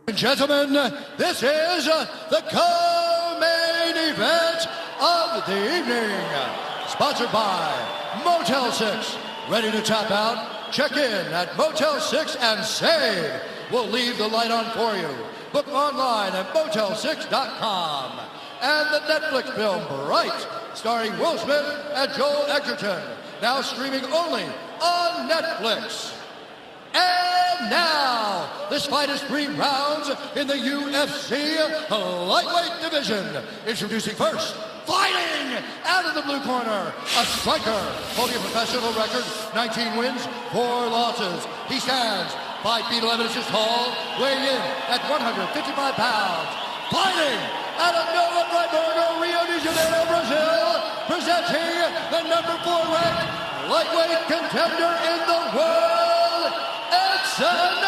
And gentlemen, this is the co-main event of the evening. Sponsored by Motel 6. Ready to tap out? Check in at Motel 6 and save. We'll leave the light on for you. Book online at motel6.com. And the Netflix film Bright, starring Will Smith and Joel Edgerton. Now streaming only on Netflix. And now, this fight is 3 rounds in the UFC lightweight division. Introducing first, fighting out of the blue corner, a striker holding a professional record, 19 wins, 4 losses. He stands 5 feet 11 inches tall, weighing in at 155 pounds. Fighting out of Nova Friburgo, Rio de Janeiro, Brazil, presenting the number 4 ranked lightweight contender in the world, Edson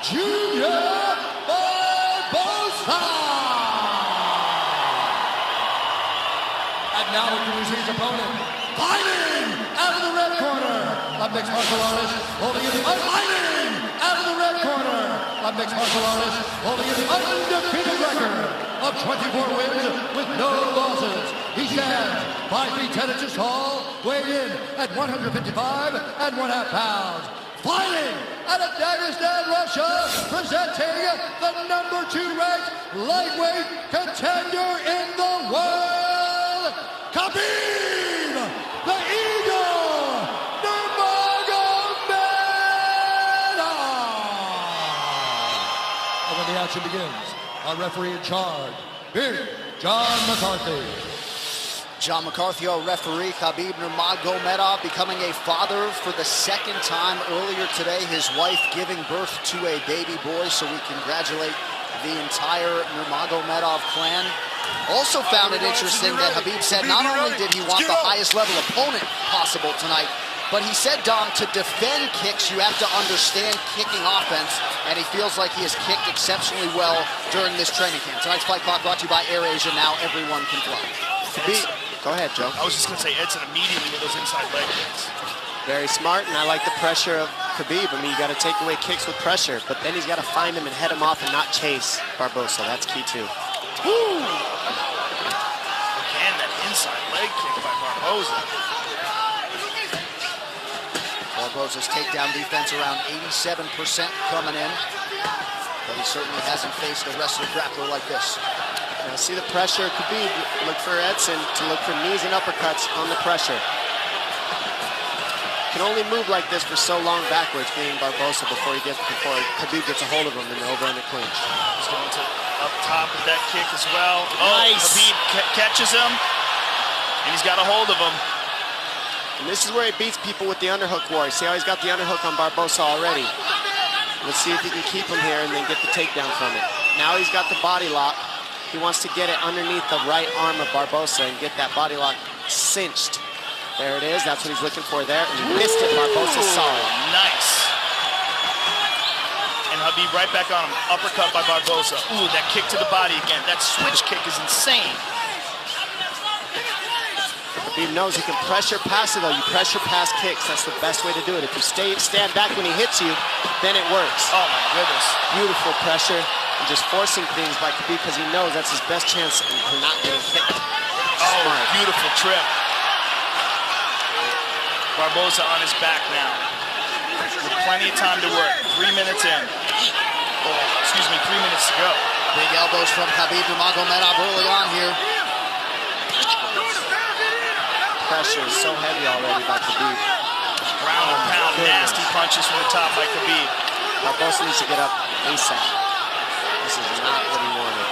Jr. Barboza. And now introducing his opponent, fighting out of the red corner, a mixed martial artist holding his fighting out of the red corner, a mixed martial artist holding his undefeated record of 24 wins with no losses. He stands 5 feet 10 inches tall, weighing in at 155 and 1/2 pounds. Fighting out of Dagestan, Russia, presenting the number 2 ranked lightweight contender in the world, Habib, the Eagle, Nurmagomedov. And when the action begins, our referee in charge, Big John McCarthy. John McCarthy, our referee. Habib Nurmagomedov becoming a father for the 2nd time earlier today. His wife giving birth to a baby boy, so we congratulate the entire Nurmagomedov clan. Also found it interesting that Habib said not only did he want the highest level opponent possible tonight, but he said, Dom, to defend kicks, you have to understand kicking offense, and he feels like he has kicked exceptionally well during this training camp. Tonight's Fight Clock brought to you by AirAsia. Now everyone can fly. Habib. Go ahead, Joe. I was just going to say Edson immediately with those inside leg kicks. Very smart, and I like the pressure of Habib. I mean, you got to take away kicks with pressure, but then he's got to find him and head him off and not chase Barboza. That's key, too. Woo! Again, that inside leg kick by Barboza. Barboza's takedown defense around 87% coming in, but he certainly hasn't faced a wrestler grappler like this. Now see the pressure. Habib, look for Edson to look for knees and uppercuts on the pressure. Can only move like this for so long backwards, being Barboza, before Habib gets a hold of him in the over-under clinch. He's going to up top with that kick as well. Nice. Habib catches him, and he's got a hold of him. And this is where he beats people with the underhook war. See how he's got the underhook on Barboza already. Let's see if he can keep him here and then get the takedown from it. Now he's got the body lock. He wants to get it underneath the right arm of Barboza and get that body lock cinched. There it is. That's what he's looking for there. And he missed it. Barboza saw it. Nice. And Habib right back on him. Uppercut by Barboza. Ooh, that kick to the body again. That switch kick is insane. Habib knows he can pressure pass it, though. You pressure pass kicks. That's the best way to do it. If you stand back when he hits you, then it works. Oh, my goodness. Beautiful pressure. And just forcing things by Habib because he knows that's his best chance for not getting kicked. Oh, smart. Beautiful trip. Barboza on his back now. With plenty of time to work. 3 minutes in. Oh, excuse me, 3 minutes to go. Big elbows from Habib Nurmagomedov early on here. Pressure is so heavy already by Habib. Ground and pound, nasty punches from the top by Habib. Barboza needs to get up ASAP. This is not what he wanted.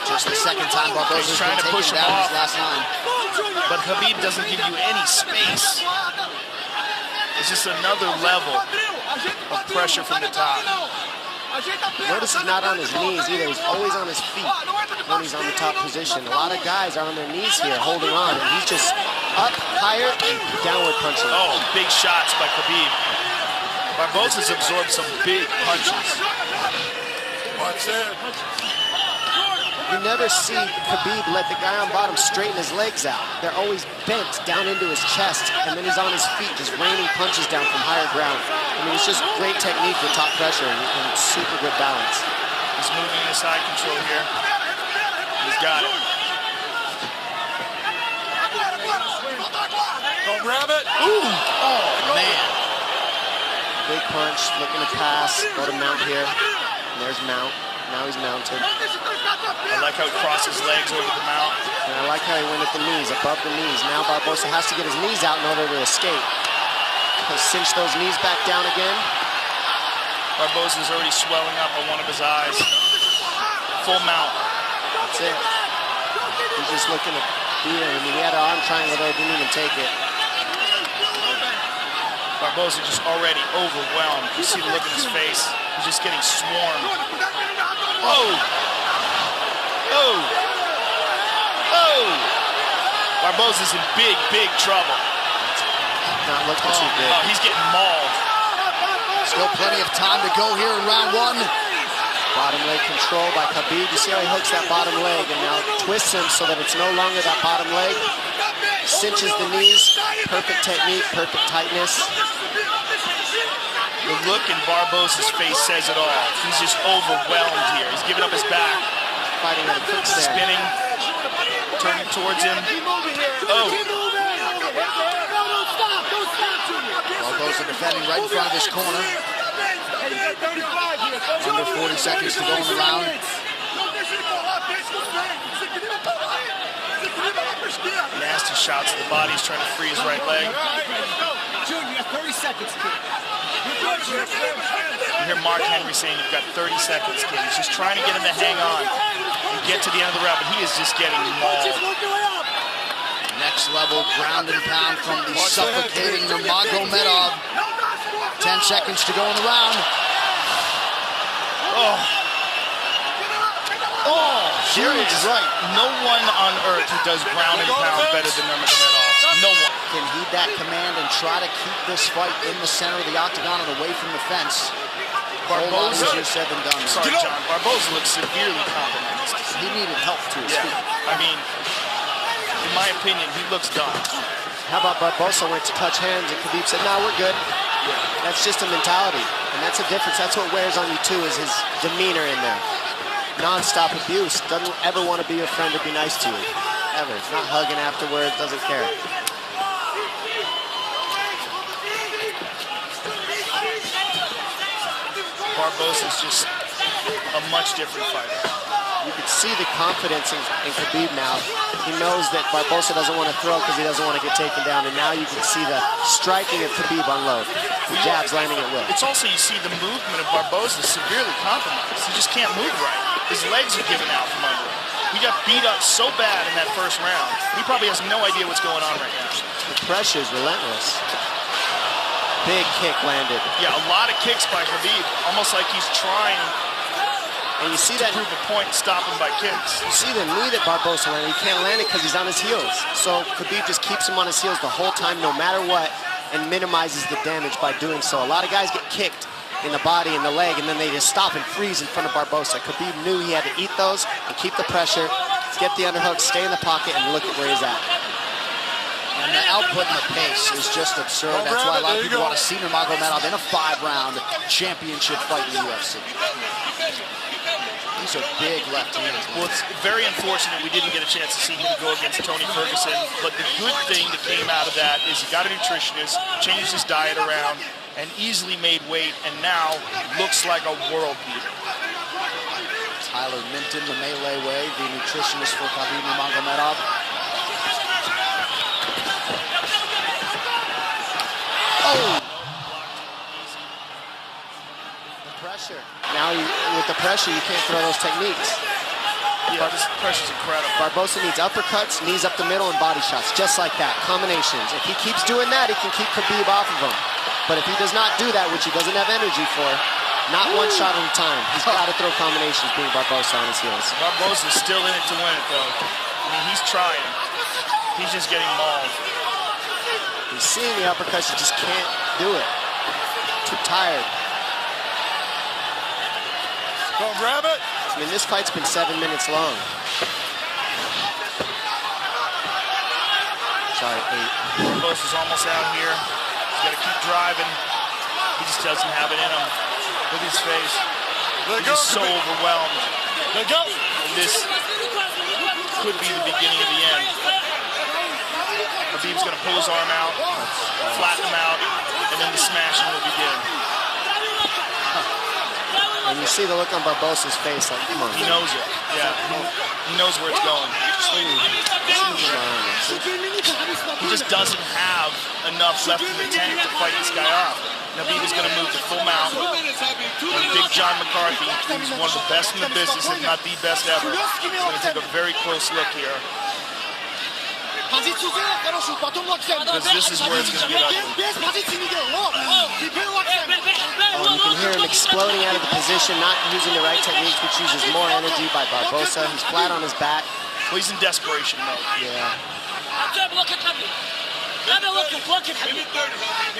Just the 2nd time Barboza's trying been to push taken him down off. his last 9. But Habib doesn't give you any space. It's just another level of pressure from the top. Notice he's not on his knees either. He's always on his feet when he's on the top position. A lot of guys are on their knees here holding on, and he's just up, higher, and downward punching. Oh, big shots by Habib. Barboza's absorbed some big punches. Watch it. You never see Habib let the guy on bottom straighten his legs out. They're always bent down into his chest, and then he's on his feet, just raining punches down from higher ground. I mean, it's just great technique with top pressure and super good balance. He's moving into side control here. He's got it. Don't grab it. Ooh! Oh, man. Big punch, looking to pass. Go to mount here. And there's mount. Now he's mounted. I like how he crossed his legs over the mount. And I like how he went at the knees, above the knees. Now Barboza has to get his knees out in order to escape. He'll cinch those knees back down again. Barboza's already swelling up on one of his eyes. Full mount. That's it. He's just looking to beat him. I mean, he had an arm triangle there, didn't even take it. Barboza just already overwhelmed. You see the look in his face. He's just getting swarmed. Oh! Oh! Oh! Barboza's in big, big trouble. Not looking too good. Oh, he's getting mauled. Still plenty of time to go here in round one. Bottom leg control by Habib. You see how he hooks that bottom leg and now twists him so that it's no longer that bottom leg. Cinches the knees. Perfect technique, perfect tightness. The look in Barboza's face says it all. He's just overwhelmed here. He's giving up his back. Fighting at a quick stand. Spinning. Turning towards him. Oh. Barboza defending right in front of his corner. Under 40 seconds to go in the round. Nasty shots to the body. He's trying to free his right leg. Junior, you got 30 seconds, kid. You hear Mark Henry saying you've got 30 seconds, kid. He's just trying to get him to hang on and get to the end of the round, but he is just getting mauled. Next level ground and pound from the suffocating Nurmagomedov. 10 seconds to go in the round. Oh. Oh, there Huge is right. no one on earth who does ground and pound better than Nurmagomedov. No one. Can heed that command and try to keep this fight in the center of the octagon and away from the fence. Barboza, easier said than done. sorry, John. Barboza looks severely compromised. He needed help to his feet. I mean, in my opinion, he looks done. How about Barboza went to touch hands and Khabib said, "No, we're good." That's just a mentality, and that's a difference. That's what wears on you too, is his demeanor in there. Non-stop abuse. Doesn't ever want to be your friend or be nice to you. Ever. Not hugging afterwards, doesn't care. Barboza's just a much different fighter. You can see the confidence in Khabib now. He knows that Barboza doesn't want to throw because he doesn't want to get taken down, and now you can see the striking of Khabib unload. The jabs landing at will. It's also, you see the movement of Barboza severely compromised. He just can't move right. His legs are giving out from under him. He got beat up so bad in that first round. He probably has no idea what's going on right now. The pressure is relentless. Big kick landed. Yeah, a lot of kicks by Habib. Almost like he's trying And you see to that, prove a point, stop him by kicks. you see the knee that Barboza landed. He can't land it because he's on his heels. So Khabib just keeps him on his heels the whole time, no matter what, and minimizes the damage by doing so. A lot of guys get kicked in the body and the leg, and then they just stop and freeze in front of Barboza. Khabib knew he had to eat those and keep the pressure, get the underhook, stay in the pocket, and look at where he's at. And the output and the pace is just absurd. That's why a lot of people want to see Nurmagomedov in a 5-round championship fight in the UFC. These are big left hands. Well, it's very unfortunate we didn't get a chance to see him go against Tony Ferguson, but the good thing that came out of that is he got a nutritionist, changed his diet around, and easily made weight, and now looks like a world beater. Tyler Minton, the melee way, the nutritionist for Habib Nurmagomedov. Oh! The pressure. Now, with the pressure, you can't throw those techniques. Yeah, this pressure's incredible. Barboza needs uppercuts, knees up the middle, and body shots, just like that, combinations. If he keeps doing that, he can keep Khabib off of him. But if he does not do that, which he doesn't have energy for, not one shot at a time, he's got to throw combinations, being Barboza on his heels. Barboza's still in it to win it, though. I mean, he's trying. He's just getting mauled. He's seeing the uppercuts, he just can't do it. Too tired. Don't grab it. I mean, this fight's been 7 minutes long. Sorry, 8. Barboza's almost out here. He's got to keep driving. He just doesn't have it in him. Look at his face. He's just so overwhelmed. And this could be the beginning of the end. Habib's going to pull his arm out, flatten him out, and then the smashing will begin. And you see the look on Barboza's face, like, come on. He knows it. Yeah, he knows where it's going. He just doesn't have enough left in the tank to fight this guy off. Habib is going to move to full mount. And Big John McCarthy, who's one of the best in the business, if not the best ever, is going to take a very close look here. Because this is where it's going to get ugly. Oh, you can hear him exploding out of the position, not using the right techniques, which uses more energy by Barboza. He's flat on his back. Well, he's in desperation mode. Yeah.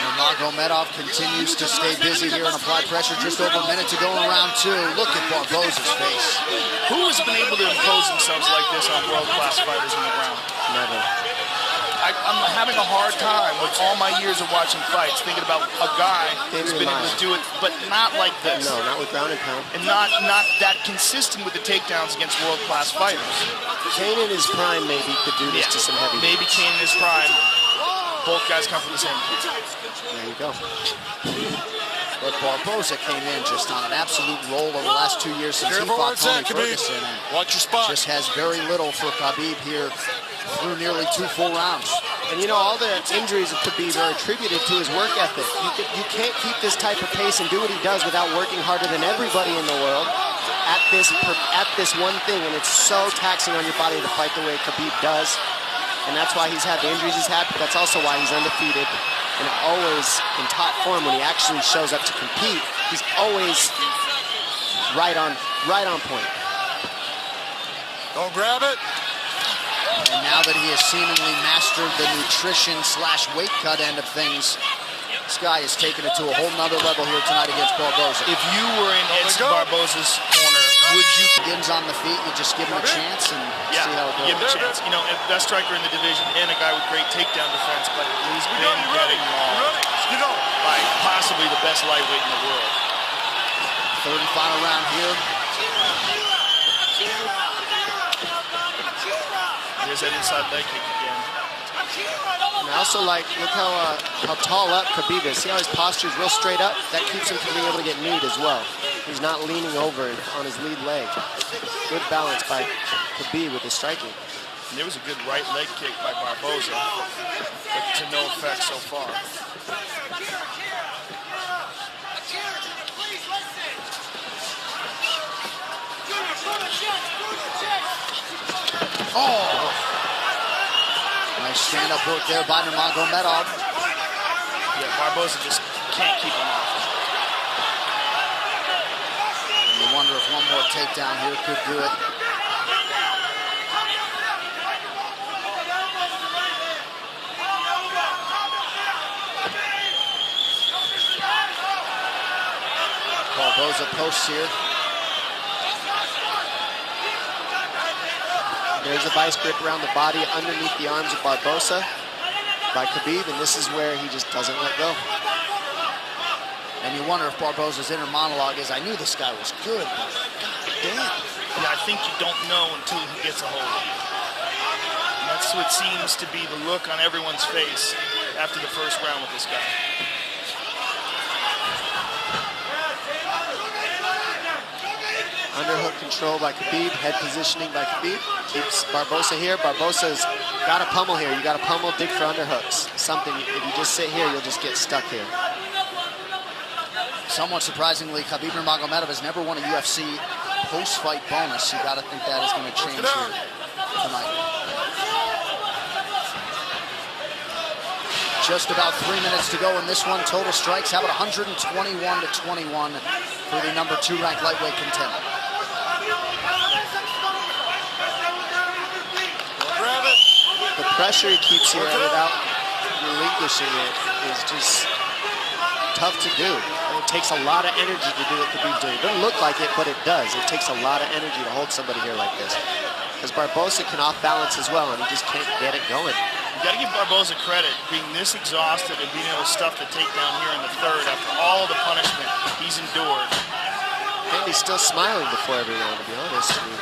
Nurmagomedov continues to stay busy here and apply pressure. Just over a minute to go in round 2. Look at Barboza's face. Who has been able to impose themselves like this on world-class fighters on the ground? Never. I'm having a hard time with all my years of watching fights, thinking about a guy who's been able to do it, but not like this. No, not with ground and pound. And not that consistent with the takedowns against world-class fighters. Kane in his prime maybe could do this to some heavy. Maybe Kane in his prime. Both guys come from the same place. There you go. But Barboza came in just on an absolute roll over the last 2 years since he fought Tony Ferguson. Watch your spot. Just has very little for Habib here through nearly 2 full rounds. And you know, all the injuries of Habib are attributed to his work ethic. You can't keep this type of pace and do what he does without working harder than everybody in the world at this one thing. And it's so taxing on your body to fight the way Habib does. And that's why he's had the injuries he's had, but that's also why he's undefeated and always in top form when he actually shows up to compete. He's always right on point. Don't grab it. And now that he has seemingly mastered the nutrition/weight cut end of things, this guy is taking it to a whole nother level here tonight against Barboza. If you were in Edson Barboza's corner, would you... Begins on the feet, you just give him a chance and see how it goes. Give him a chance. You know, best striker in the division and a guy with great takedown defense, but he's been getting mauled by possibly the best lightweight in the world. Third and final round here. Here's that inside leg kick again. And I also like, look how tall up Habib is. See how his posture is real straight up? That keeps him from being able to get kneed as well. He's not leaning over on his lead leg. Good balance by Habib with his striking. And there was a good right leg kick by Barboza, but to no effect so far. Oh! Nice stand-up work there by Nurmagomedov. Yeah, Barboza just can't keep him off. And you wonder if one more takedown here could do it. Barboza posts here. There's a vice grip around the body underneath the arms of Barboza by Habib, and this is where he just doesn't let go. And you wonder if Barboza's inner monologue is, I knew this guy was good, but goddamn. Yeah, I think you don't know until he gets a hold of you. And that's what seems to be the look on everyone's face after the first round with this guy. Underhook control by Habib, head positioning by Habib. Keeps Barboza here. Barboza's got to pummel here. You got to pummel, dig for underhooks. Something, if you just sit here, you'll just get stuck here. Somewhat surprisingly, Habib Nurmagomedov has never won a UFC post-fight bonus. You got to think that is going to change here tonight. Just about 3 minutes to go in this one. Total strikes, how about 121-21 for the number 2 ranked lightweight contender. The pressure he keeps here without relinquishing it is just tough to do. It takes a lot of energy to do what Habib's doing. It doesn't look like it, but it does. It takes a lot of energy to hold somebody here like this. Because Barboza can off-balance as well, and he just can't get it going. You got to give Barboza credit, being this exhausted and being able to stuff the takedown here in the third after all the punishment he's endured. And he's still smiling before every round, to be honest. I mean,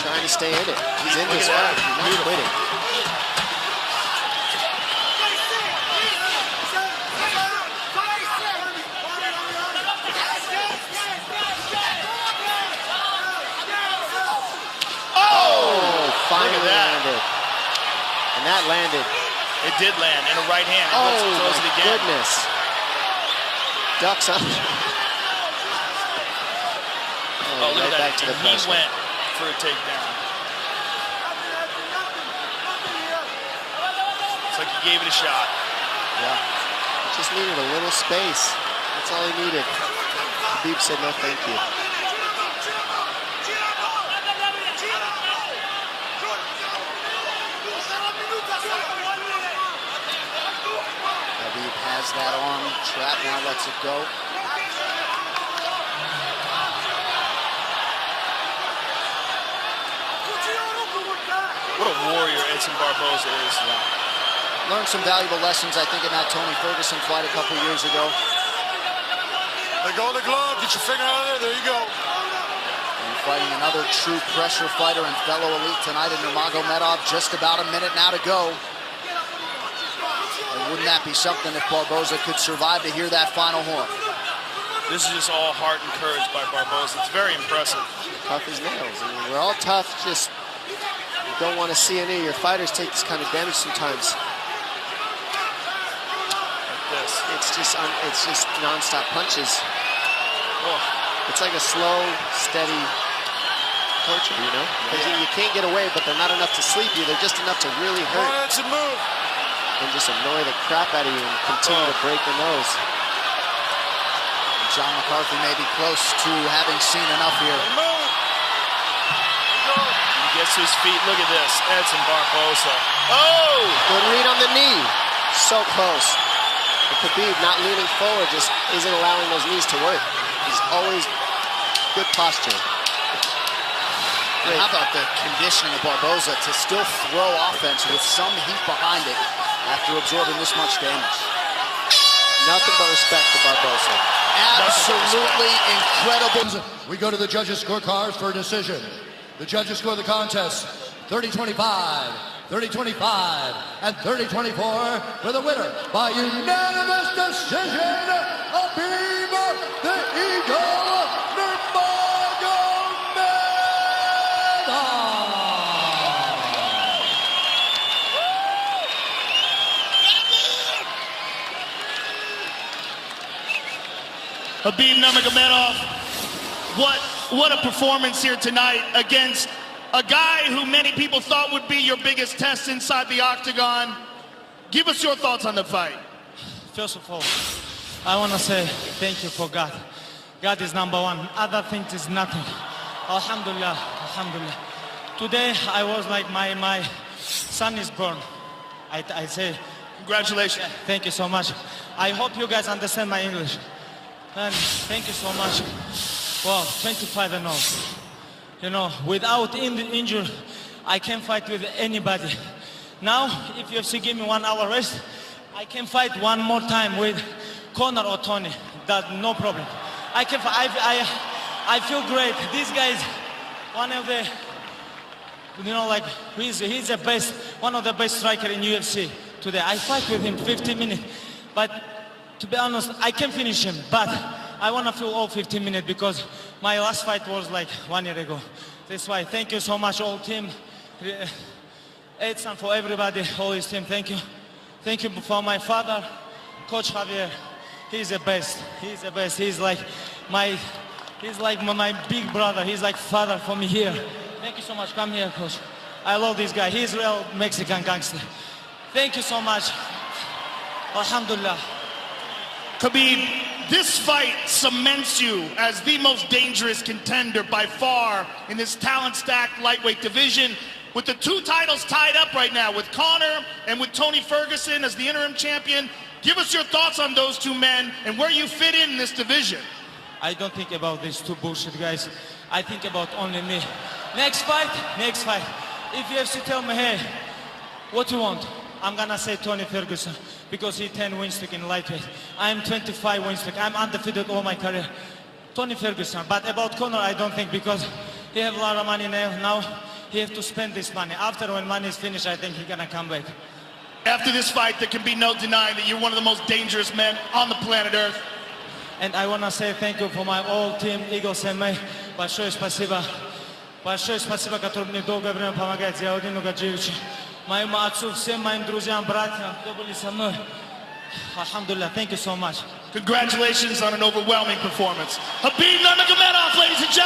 trying to stay in it. He's in this fight. He's not quitting. Finally landed. And that landed. It did land in a right hand. Oh, throws it my again. goodness. Ducks up. Oh, look right at that. back to the He pressure. went for a takedown. It's like he gave it a shot. Yeah. Just needed a little space. That's all he needed. Habib said no thank you. Habib has that arm trapped, now lets it go. What a warrior Edson Barboza is. Learned some valuable lessons, I think, in that Tony Ferguson fight a couple years ago. Let go of the glove. Get your finger out of there. There you go. And fighting another true pressure fighter and fellow elite tonight in Nurmagomedov. Just about a minute now to go. And wouldn't that be something if Barboza could survive to hear that final horn? This is just all heart and courage by Barboza. It's very impressive. Tough as nails. I mean, we're all tough, just don't want to see any of your fighters take this kind of damage sometimes. This. It's just non-stop punches. Oh. It's like a slow, steady torture, you know? Because you can't get away, but they're not enough to sleep you. They're just enough to really hurt. That's a move. And just annoy the crap out of you and continue to break the nose. John McCarthy may be close to having seen enough here. He gets to his feet. Look at this. Edson Barboza. Oh! Good read on the knee. So close. But Habib not leaning forward just isn't allowing those knees to work. He's always good posture. And how about the conditioning of Barboza to still throw offense with some heat behind it after absorbing this much damage? Nothing but respect to Barboza. Absolutely incredible. We go to the judges' scorecards for a decision. The judges score the contest 30-25, 30-25, and 30-24 for the winner by unanimous decision, Habib the Eagle Nurmagomedov. Habib Nurmagomedov, what a performance here tonight against a guy who many people thought would be your biggest test inside the octagon. Give us your thoughts on the fight. First of all, I want to say thank you for God. God is number one. Other things is nothing. Alhamdulillah, alhamdulillah. Today I was like my son is born. I say Congratulations. thank you so much. I hope you guys understand my English. And thank you so much. Well, 25-0. You know, without injury, I can fight with anybody. Now, if you have to give me 1 hour rest, I can fight one more time with Conor or Tony. That's no problem. I can. I feel great. This guy is one of the, you know, like he's the best, one of the best striker in UFC today. I fight with him 15 minutes, but to be honest, I can finish him, but I want to feel all 15 minutes because my last fight was like 1 year ago. That's why thank you so much, all team. Edson, for everybody, all his team, thank you. Thank you for my father, Coach Javier. He's the best. He's the best. He's like my big brother. He's like father for me here. Thank you so much. Come here, Coach. I love this guy. He's real Mexican gangster. Thank you so much. Alhamdulillah. Habib, this fight cements you as the most dangerous contender by far in this talent-stacked lightweight division. With the 2 titles tied up right now, with Conor and with Tony Ferguson as the interim champion, give us your thoughts on those 2 men and where you fit in this division. I don't think about these 2 bullshit guys. I think about only me. Next fight, next fight. If you have to tell me, hey, what you want? I'm gonna say Tony Ferguson because he 10 win streak in lightweight. I'm 25 win streak. I'm undefeated all my career. Tony Ferguson. But about Conor, I don't think, because he have a lot of money now. He have to spend this money. After, when money is finished, I think he's gonna come back. After this fight, there can be no denying that you're one of the most dangerous men on the planet Earth. And I wanna say thank you for my whole team, Eagles and me. Большое спасибо. Большое спасибо, которые мне долгое время помогают. Зиаудину Гаджиевичу, моему отцу, всем моим друзьям, братьям, кто были со мной. Alhamdulillah, thank you so much. Congratulations on an overwhelming performance. Habib Nurmagomedov, ladies and gentlemen.